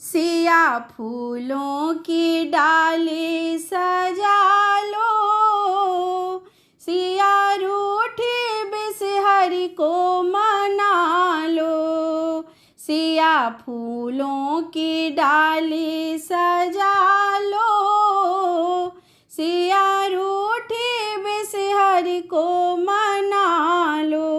सिया फूलों की डाली सजा लो, सिया रूठी बिसहरी को मना लो। सिया फूलों की डाली सजा लो, सिया रूठी बिसहरी को मना लो।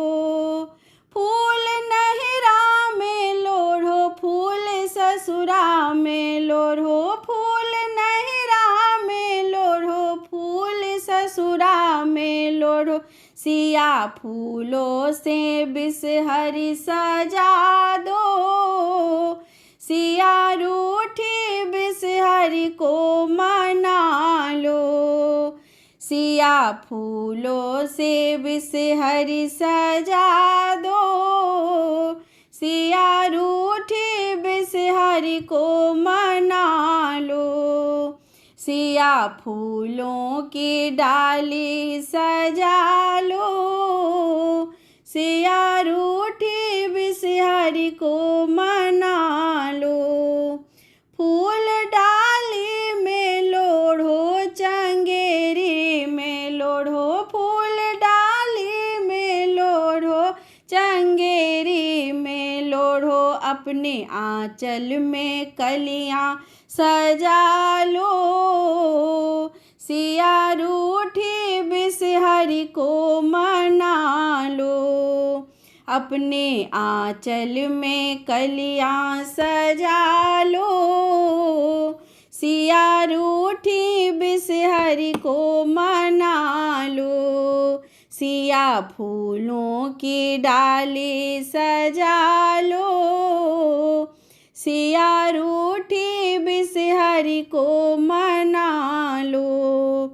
फूल नहिरा में लोढ़ो, फूल ससुरा में लोढ़ो, फूल नहिरा में लोढ़ो, फूल ससुरा में लोढ़ो। सिया फूलों से बिसहरी सजा दो, सिया रूठी बिसहरी को मना लो। सिया फूलों से बिसहरी सजा दो, सिया रूठी बिसहरी को मना लो। सिया फूलों की डाली सजा लो, सिया रूठी बिसहरी को मना लो। फूल डाली में लोढ़ो, चंगेरी में लोढ़ो, फूल डाली में लोढ़ो, चंगेरी में लोढ़ो। अपने आंचल में कलियां सजा लो, सिया रूठी बिसहरी को मना लो। अपने आंचल में कलियां सजा लो, सिया रूठी बिसहरी को मना लो। सिया फूलों की डाली सजा लो, सिया रूठी बिसहरी को मना लो।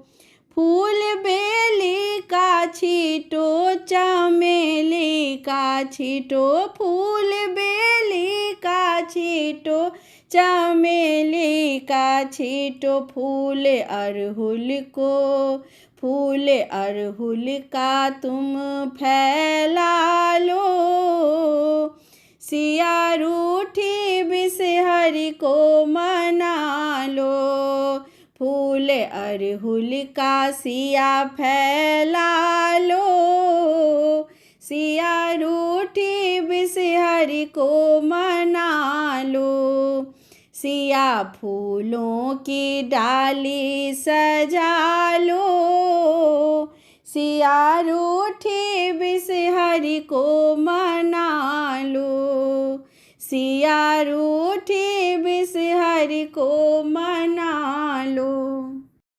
फूल बेली का छीटो, चमेली का छीटो, फूल बेली का छीटो, चमेली का छीटो। फूल अड़हुल को, फूल अड़हुल का तुम फैला लो, सिया रूठी बिसहरी को मना लो। फूल अड़हुल का सिया फैला लो, सिया रूठी बिसहरी को मना लो। सिया फूलों की डाली सजा लो, सिया रूठी बिसहरी को मना लो। सिया रूठी बिसहरी को मना